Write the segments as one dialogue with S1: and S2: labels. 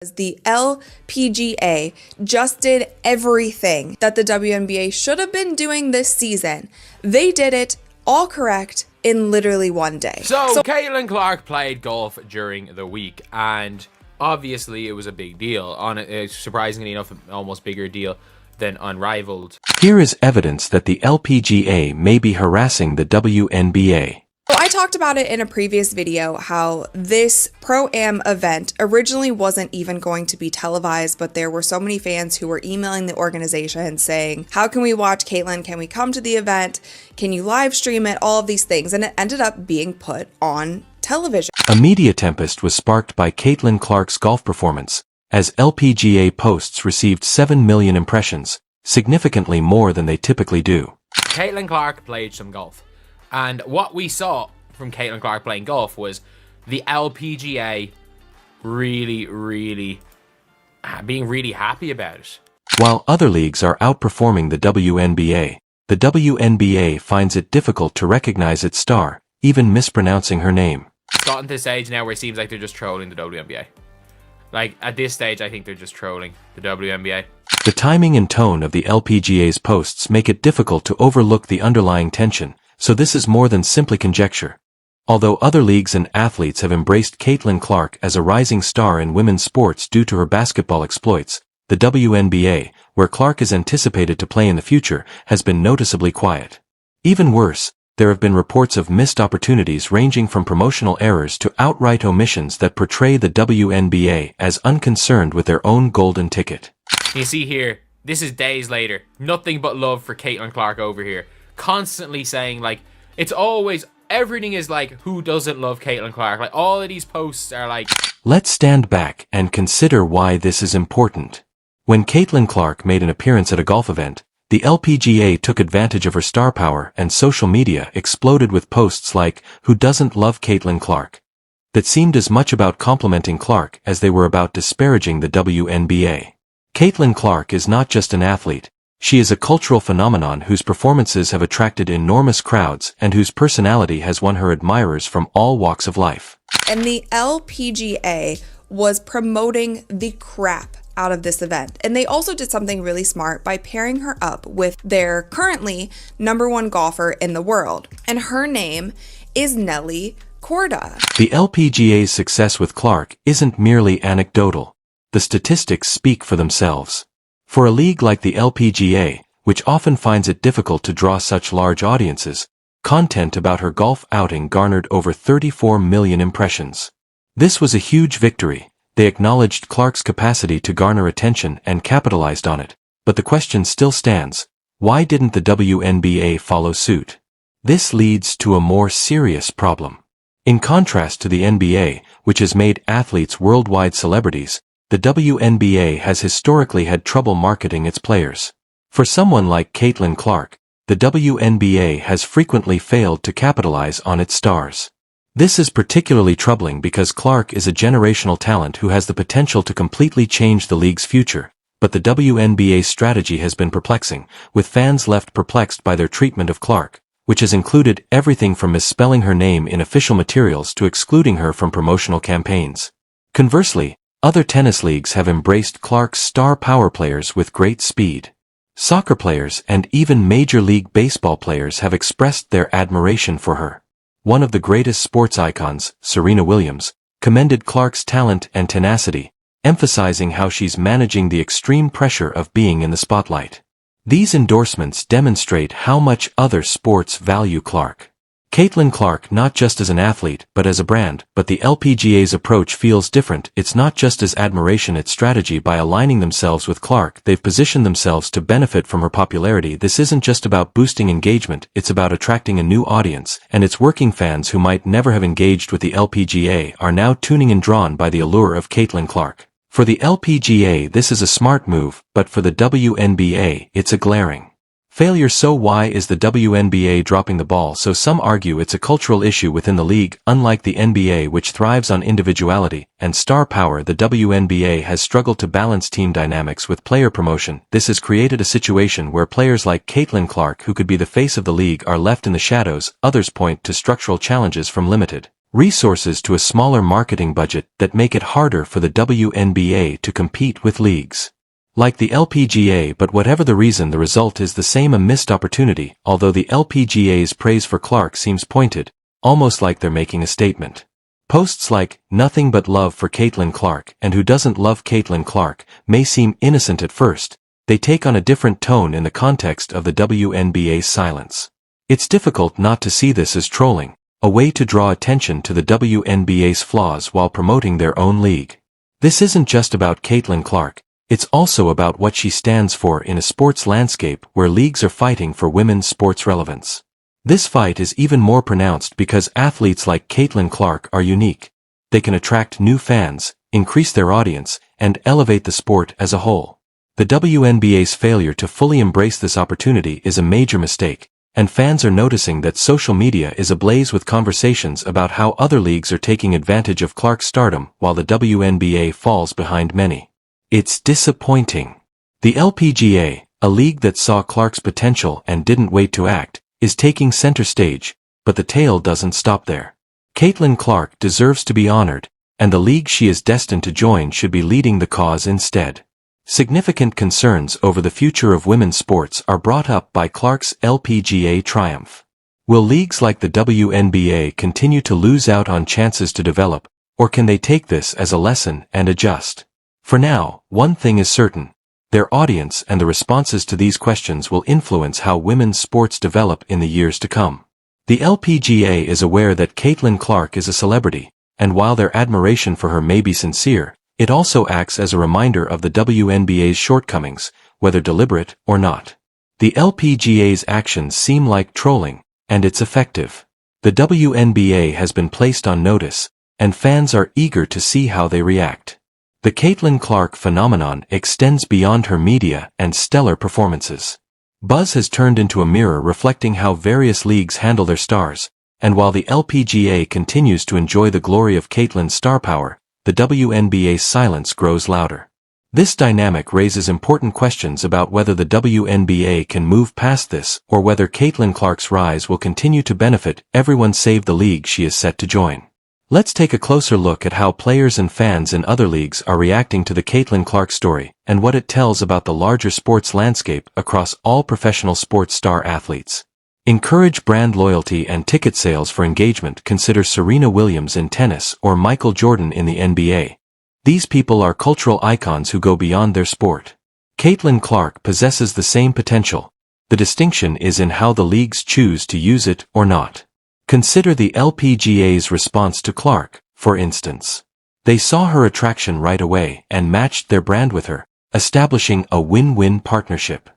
S1: The LPGA just did everything that the WNBA should have been doing this season. They did it all correct in literally one day.
S2: So Caitlin Clark played golf during the week, and obviously it was a big deal. Surprisingly enough, almost bigger deal than Unrivaled.
S3: Here is evidence that the LPGA may be harassing the WNBA.
S1: So I talked about it in a previous video how this Pro-Am event originally wasn't even going to be televised, but there were so many fans who were emailing the organization saying, how can we watch Caitlin? Can we come to the event? Can you live stream it? All of these things. And it ended up being put on television.
S3: A media tempest was sparked by Caitlin Clark's golf performance, as LPGA posts received 7 million impressions, significantly more than they typically do.
S2: Caitlin Clark played some golf. And what we saw from Caitlin Clark playing golf was the LPGA being really happy about it.
S3: While other leagues are outperforming the WNBA finds it difficult to recognize its star, even mispronouncing her name.
S2: It's gotten to the stage now where it seems like they're just trolling the WNBA. Like, at this stage, I think they're just trolling the WNBA.
S3: The timing and tone of the LPGA's posts make it difficult to overlook the underlying tension, so this is more than simply conjecture. Although other leagues and athletes have embraced Caitlin Clark as a rising star in women's sports due to her basketball exploits, the WNBA, where Clark is anticipated to play in the future, has been noticeably quiet. Even worse, there have been reports of missed opportunities ranging from promotional errors to outright omissions that portray the WNBA as unconcerned with their own golden ticket.
S2: You see here, this is days later. Nothing but love for Caitlin Clark over here. Constantly saying, like, it's always, everything is like, who doesn't love Caitlin Clark? Like, all of these posts are like...
S3: Let's stand back and consider why this is important. When Caitlin Clark made an appearance at a golf event, the LPGA took advantage of her star power, and social media exploded with posts like, who doesn't love Caitlin Clark? That seemed as much about complimenting Clark as they were about disparaging the WNBA. Caitlin Clark is not just an athlete. She is a cultural phenomenon whose performances have attracted enormous crowds and whose personality has won her admirers from all walks of life.
S1: And the LPGA was promoting the crap out of this event. And they also did something really smart by pairing her up with their currently #1 golfer in the world. And her name is Nelly Korda.
S3: The LPGA's success with Clark isn't merely anecdotal. The statistics speak for themselves. For a league like the LPGA, which often finds it difficult to draw such large audiences, content about her golf outing garnered over 34 million impressions. This was a huge victory. They acknowledged Clark's capacity to garner attention and capitalized on it. But the question still stands, why didn't the WNBA follow suit? This leads to a more serious problem. In contrast to the NBA, which has made athletes worldwide celebrities, the WNBA has historically had trouble marketing its players. For someone like Caitlin Clark, the WNBA has frequently failed to capitalize on its stars. This is particularly troubling because Clark is a generational talent who has the potential to completely change the league's future, but the WNBA's strategy has been perplexing, with fans left perplexed by their treatment of Clark, which has included everything from misspelling her name in official materials to excluding her from promotional campaigns. Conversely, other tennis leagues have embraced Clark's star power players with great speed. Soccer players and even Major League Baseball players have expressed their admiration for her. One of the greatest sports icons, Serena Williams, commended Clark's talent and tenacity, emphasizing how she's managing the extreme pressure of being in the spotlight. These endorsements demonstrate how much other sports value Clark. Caitlin Clark not just as an athlete, but as a brand, but the LPGA's approach feels different. It's not just as admiration, it's strategy. By aligning themselves with Clark, they've positioned themselves to benefit from her popularity. This isn't just about boosting engagement, it's about attracting a new audience, and it's working fans who might never have engaged with the LPGA are now tuning in, drawn by the allure of Caitlin Clark. For the LPGA, this is a smart move, but for the WNBA, it's a glaring failure. So why is the WNBA dropping the ball? So some argue it's a cultural issue within the league. Unlike the NBA, which thrives on individuality and star power, the WNBA has struggled to balance team dynamics with player promotion. This has created a situation where players like Caitlin Clark, who could be the face of the league, are left in the shadows. Others point to structural challenges from limited resources to a smaller marketing budget that make it harder for the WNBA to compete with leagues like the LPGA, but whatever the reason, the result is the same: a missed opportunity, although the LPGA's praise for Clark seems pointed, almost like they're making a statement. Posts like, "Nothing but love for Caitlin Clark," and "Who doesn't love Caitlin Clark," may seem innocent at first. They take on a different tone in the context of the WNBA's silence. It's difficult not to see this as trolling, a way to draw attention to the WNBA's flaws while promoting their own league. This isn't just about Caitlin Clark, it's also about what she stands for in a sports landscape where leagues are fighting for women's sports relevance. This fight is even more pronounced because athletes like Caitlin Clark are unique. They can attract new fans, increase their audience, and elevate the sport as a whole. The WNBA's failure to fully embrace this opportunity is a major mistake, and fans are noticing that social media is ablaze with conversations about how other leagues are taking advantage of Clark's stardom while the WNBA falls behind many. It's disappointing. The LPGA, a league that saw Clark's potential and didn't wait to act, is taking center stage, but the tale doesn't stop there. Caitlin Clark deserves to be honored, and the league she is destined to join should be leading the cause instead. Significant concerns over the future of women's sports are brought up by Clark's LPGA triumph. Will leagues like the WNBA continue to lose out on chances to develop, or can they take this as a lesson and adjust? For now, one thing is certain: their audience and the responses to these questions will influence how women's sports develop in the years to come. The LPGA is aware that Caitlin Clark is a celebrity, and while their admiration for her may be sincere, it also acts as a reminder of the WNBA's shortcomings, whether deliberate or not. The LPGA's actions seem like trolling, and it's effective. The WNBA has been placed on notice, and fans are eager to see how they react. The Caitlin Clark phenomenon extends beyond her media and stellar performances. Buzz has turned into a mirror reflecting how various leagues handle their stars, and while the LPGA continues to enjoy the glory of Caitlin's star power, the WNBA's silence grows louder. This dynamic raises important questions about whether the WNBA can move past this or whether Caitlin Clark's rise will continue to benefit everyone save the league she is set to join. Let's take a closer look at how players and fans in other leagues are reacting to the Caitlin Clark story and what it tells about the larger sports landscape across all professional sports star athletes. Encourage brand loyalty and ticket sales for engagement. Consider Serena Williams in tennis or Michael Jordan in the NBA. These people are cultural icons who go beyond their sport. Caitlin Clark possesses the same potential. The distinction is in how the leagues choose to use it or not. Consider the LPGA's response to Clark, for instance. They saw her attraction right away and matched their brand with her, establishing a win-win partnership.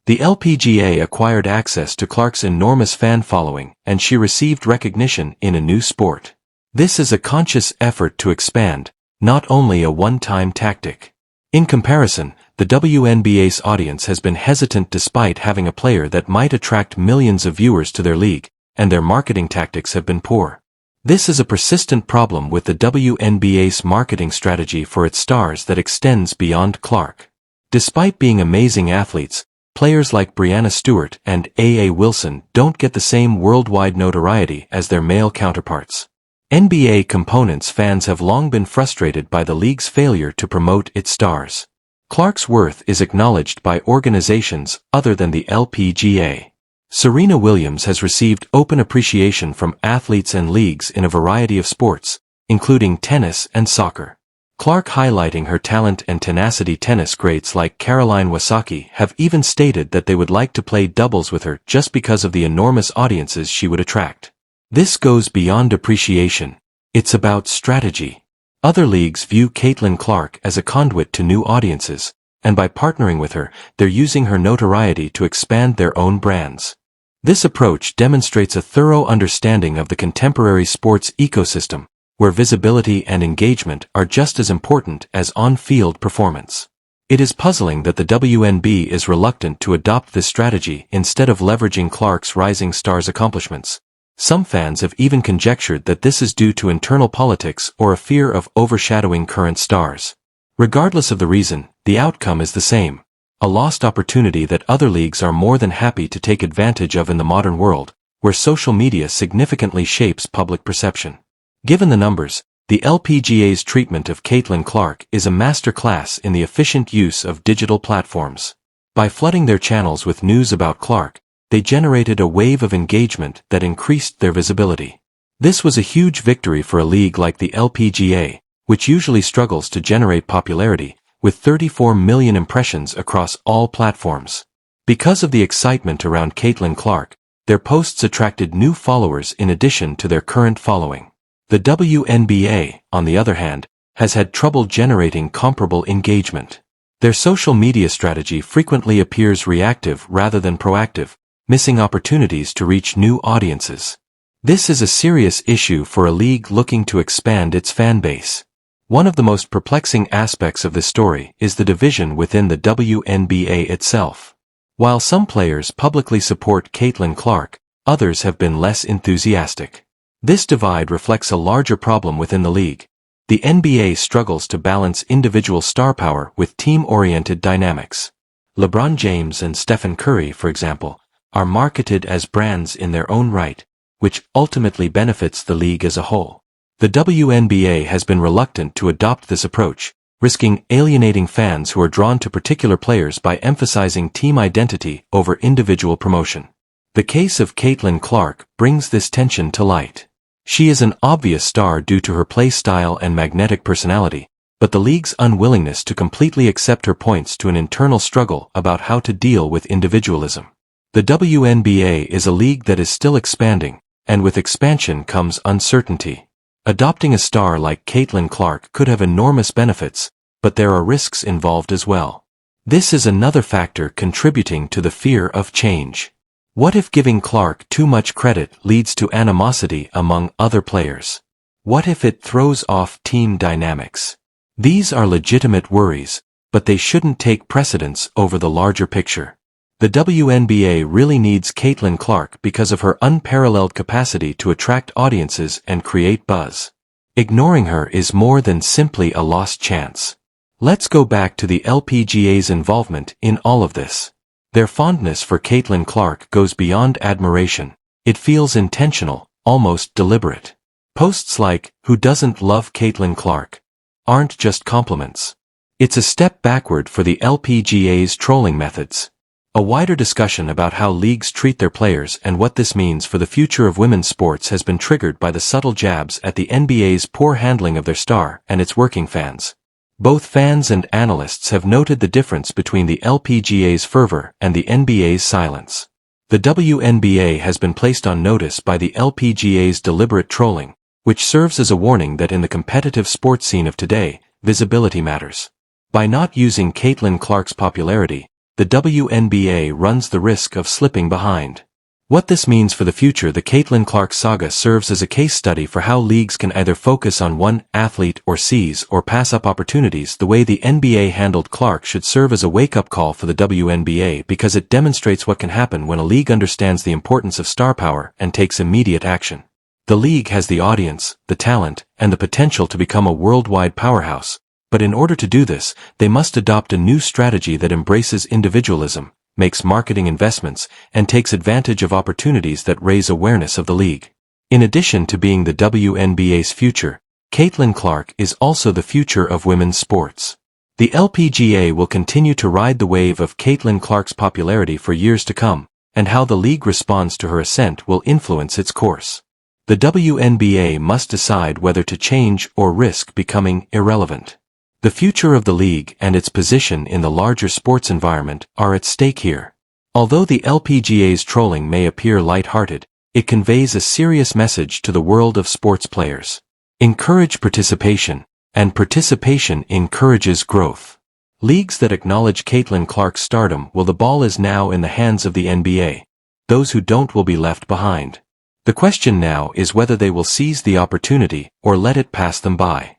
S3: The LPGA acquired access to Clark's enormous fan following, and she received recognition in a new sport. This is a conscious effort to expand, not only a one-time tactic. In comparison, the WNBA's audience has been hesitant despite having a player that might attract millions of viewers to their league, and their marketing tactics have been poor. This is a persistent problem with the WNBA's marketing strategy for its stars that extends beyond Clark. Despite being amazing athletes, players like Breanna Stewart and A.A. Wilson don't get the same worldwide notoriety as their male counterparts. NBA components fans have long been frustrated by the league's failure to promote its stars. Clark's worth is acknowledged by organizations other than the LPGA. Serena Williams has received open appreciation from athletes and leagues in a variety of sports, including tennis and soccer. Clark, highlighting her talent and tenacity. Tennis greats like Caroline Wozniacki have even stated that they would like to play doubles with her just because of the enormous audiences she would attract. This goes beyond appreciation. It's about strategy. Other leagues view Caitlin Clark as a conduit to new audiences, and by partnering with her, they're using her notoriety to expand their own brands. This approach demonstrates a thorough understanding of the contemporary sports ecosystem, where visibility and engagement are just as important as on-field performance. It is puzzling that the WNBA is reluctant to adopt this strategy instead of leveraging Clark's rising star's accomplishments. Some fans have even conjectured that this is due to internal politics or a fear of overshadowing current stars. Regardless of the reason, the outcome is the same: a lost opportunity that other leagues are more than happy to take advantage of in the modern world, where social media significantly shapes public perception. Given the numbers, the LPGA's treatment of Caitlin Clark is a masterclass in the efficient use of digital platforms. By flooding their channels with news about Clark, they generated a wave of engagement that increased their visibility. This was a huge victory for a league like the LPGA, which usually struggles to generate popularity, with 34 million impressions across all platforms. Because of the excitement around Caitlin Clark, their posts attracted new followers in addition to their current following. The WNBA, on the other hand, has had trouble generating comparable engagement. Their social media strategy frequently appears reactive rather than proactive, missing opportunities to reach new audiences. This is a serious issue for a league looking to expand its fan base. One of the most perplexing aspects of this story is the division within the WNBA itself. While some players publicly support Caitlin Clark, others have been less enthusiastic. This divide reflects a larger problem within the league. The NBA struggles to balance individual star power with team-oriented dynamics. LeBron James and Stephen Curry, for example, are marketed as brands in their own right, which ultimately benefits the league as a whole. The WNBA has been reluctant to adopt this approach, risking alienating fans who are drawn to particular players by emphasizing team identity over individual promotion. The case of Caitlin Clark brings this tension to light. She is an obvious star due to her play style and magnetic personality, but the league's unwillingness to completely accept her points to an internal struggle about how to deal with individualism. The WNBA is a league that is still expanding, and with expansion comes uncertainty. Adopting a star like Caitlin Clark could have enormous benefits, but there are risks involved as well. This is another factor contributing to the fear of change. What if giving Clark too much credit leads to animosity among other players? What if it throws off team dynamics? These are legitimate worries, but they shouldn't take precedence over the larger picture. The WNBA really needs Caitlin Clark because of her unparalleled capacity to attract audiences and create buzz. Ignoring her is more than simply a lost chance. Let's go back to the LPGA's involvement in all of this. Their fondness for Caitlin Clark goes beyond admiration. It feels intentional, almost deliberate. Posts like, "Who doesn't love Caitlin Clark?" aren't just compliments. It's a step backward for the LPGA's trolling methods. A wider discussion about how leagues treat their players and what this means for the future of women's sports has been triggered by the subtle jabs at the NBA's poor handling of their star and its working fans. Both fans and analysts have noted the difference between the LPGA's fervor and the NBA's silence. The WNBA has been placed on notice by the LPGA's deliberate trolling, which serves as a warning that in the competitive sports scene of today, visibility matters. By not using Caitlin Clark's popularity, the WNBA runs the risk of slipping behind. What this means for the future: the Caitlin Clark saga serves as a case study for how leagues can either focus on one athlete or seize or pass up opportunities. The way the NBA handled Clark should serve as a wake-up call for the WNBA because it demonstrates what can happen when a league understands the importance of star power and takes immediate action. The league has the audience, the talent, and the potential to become a worldwide powerhouse, but in order to do this, they must adopt a new strategy that embraces individualism, makes marketing investments, and takes advantage of opportunities that raise awareness of the league. In addition to being the WNBA's future, Caitlin Clark is also the future of women's sports. The LPGA will continue to ride the wave of Caitlin Clark's popularity for years to come, and how the league responds to her ascent will influence its course. The WNBA must decide whether to change or risk becoming irrelevant. The future of the league and its position in the larger sports environment are at stake here. Although the LPGA's trolling may appear light-hearted, it conveys a serious message to the world of sports players. Encourage participation, and participation encourages growth. Leagues that acknowledge Caitlin Clark's stardom will. The ball is now in the hands of the NBA. Those who don't will be left behind. The question now is whether they will seize the opportunity or let it pass them by.